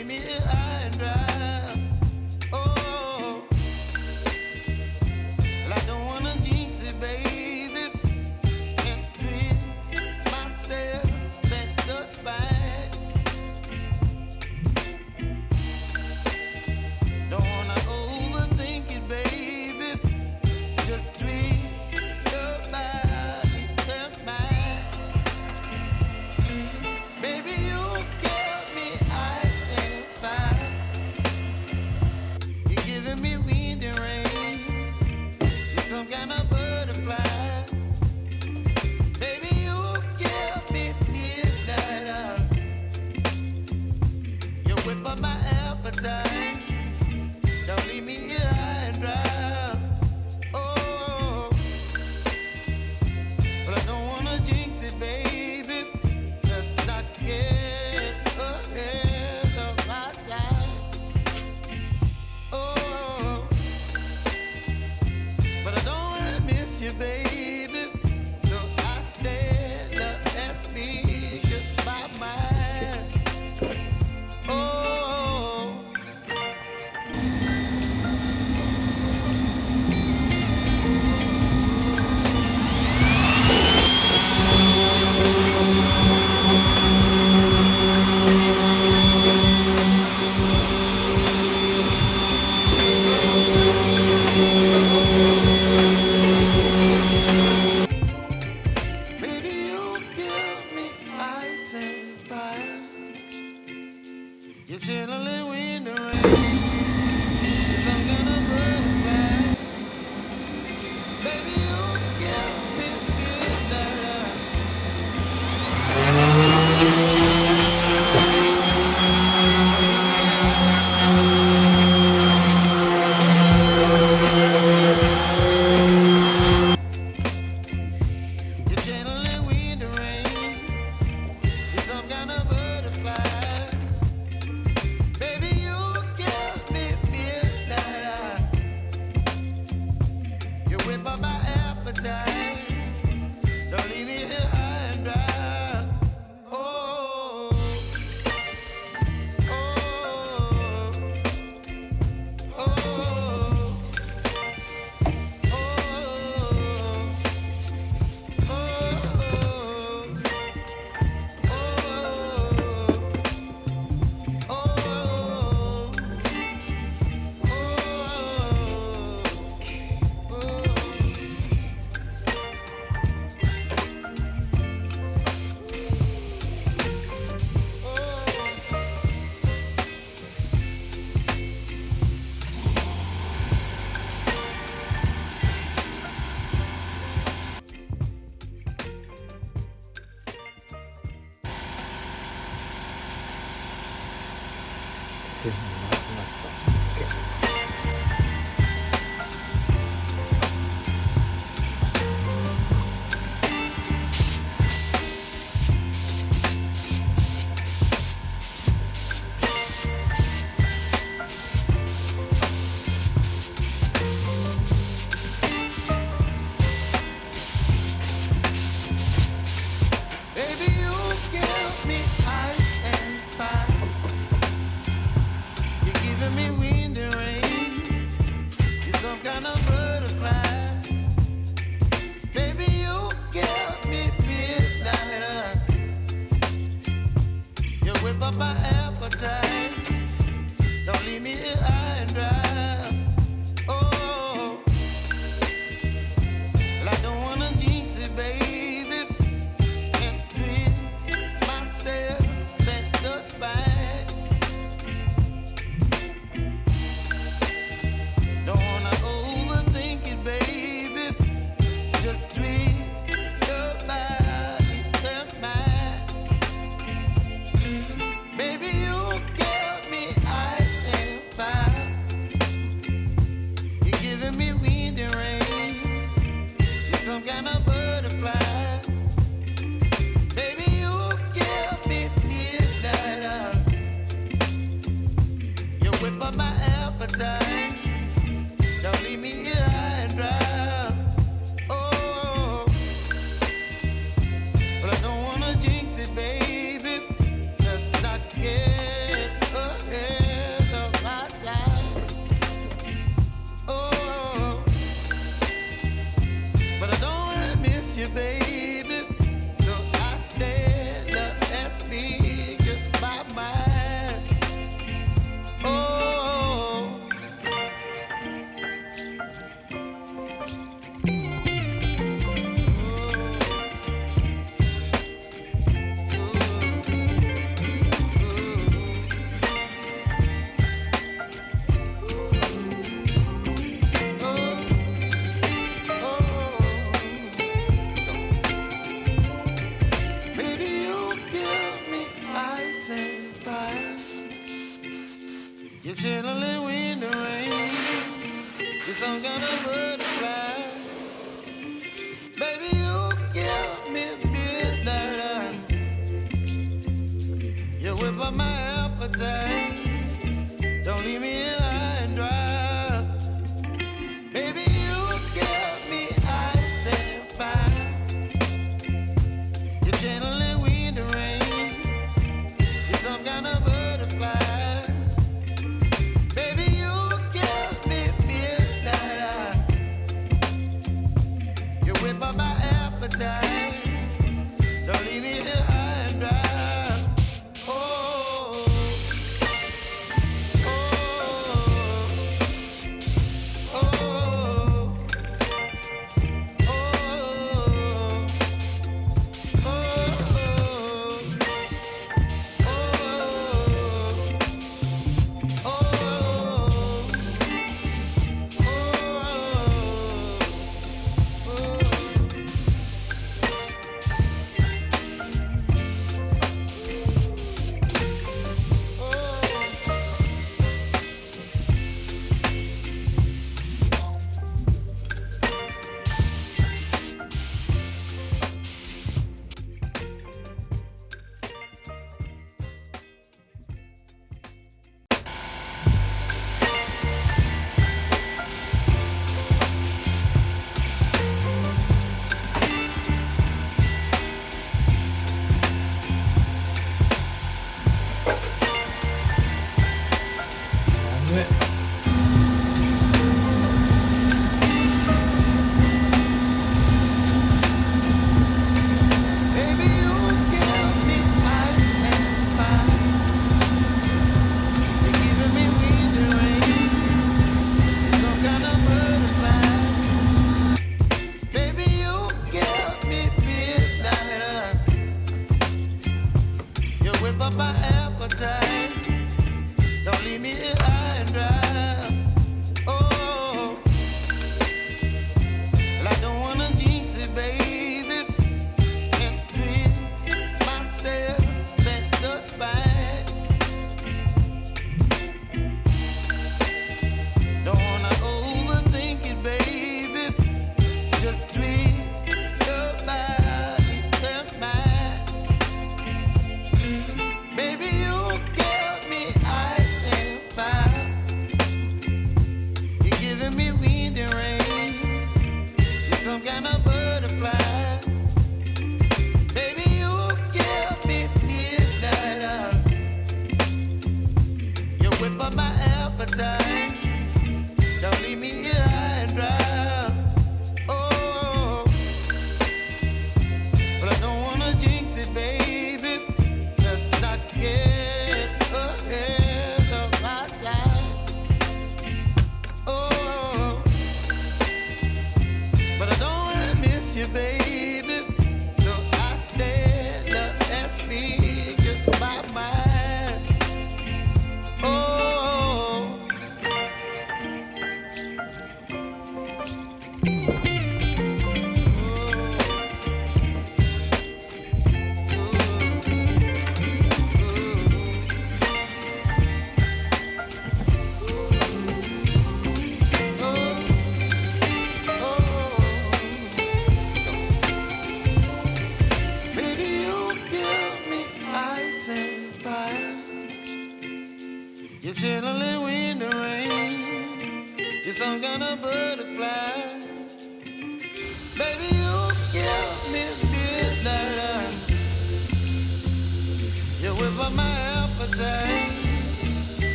leave me high and dry. Oh, well, I don't wanna jinx it, baby, and twist myself at the spine. Don't wanna overthink it, baby. It's just twist your body and mine. Baby, you give me ice and fire. You're giving me wind and rain. You're some kind of butterfly. Baby, you give me midnight. You whip up my appetite. Don't leave me here high and dry. Oh, but I don't wanna jinx it, baby. Let's not get ahead of my time. Oh, but I don't wanna miss you, baby. So I stand up and speak just my mind. Oh. Baby, you give me ice and fire. You're chilling wind and rain. You're some kind of butterfly. Baby, you give me midnight. You're chilling wind and rain. You're some kind of butterfly. Baby, you give me midnight. You whip up my appetite. Don't leave me here high and dry. Oh, oh, oh, oh, Baby, you give me ice and fire. You're giving me wind and rain. You're some kind of butterfly. Baby, you give me midnight. You whip up my appetite. Don't leave me here high and dry. Oh, well, I don't wanna jinx it, baby, and twist myself at the spine. Don't wanna overthink it, baby. It's just twist your body and mine. Baby, you get You're chilling in the rain. You're some kind of butterfly. Baby, you give me midnight. You whip up my appetite. Don't leave me here high and dry. Baby, you give me ice and fire. You're channeling wind and rain. You're some kind of butterfly. Baby, you give me midnight. You whip up my appetite. Don't leave me here high and dry.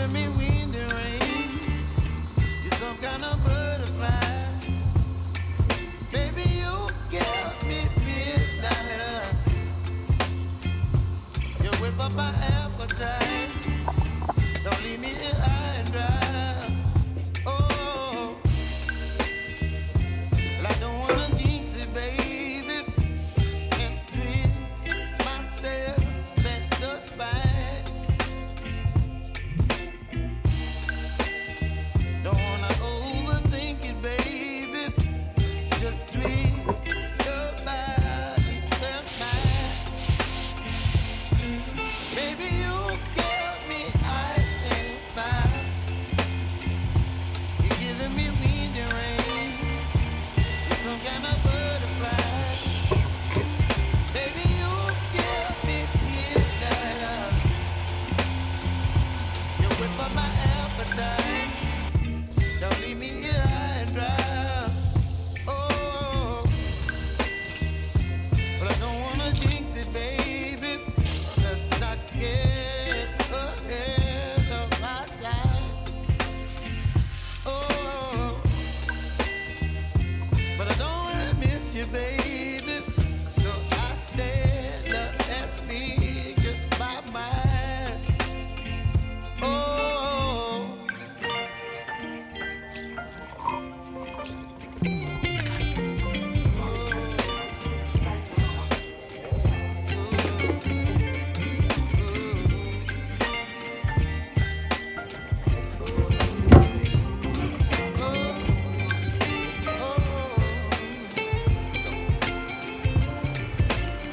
giving me wind and rain. You're some kind of butterfly. Baby, you give me midnight. You whip up my appetite. Don't leave me here high and dry. Oh, well, I don't wanna jinx it, baby, and twist myself at the spine. Don't wanna overthink it, baby. It's just twist your body and mine. Baby, you give me ice and fire. You're giving me wind and rain. You're some kind of butterfly. Baby, you give me midnight. You whip up my appetite. Don't leave me here high and dry. Oh, but I don't wanna jinx it, baby. Let's not get ahead of my time. Oh, but I don't wanna miss you, baby. So I stand up and speak just my mind. Oh.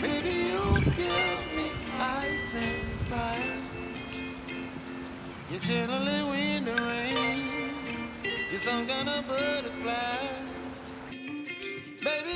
Baby, you give me ice and fire. You're channeling wind and rain. You're some kind of butterfly. Baby,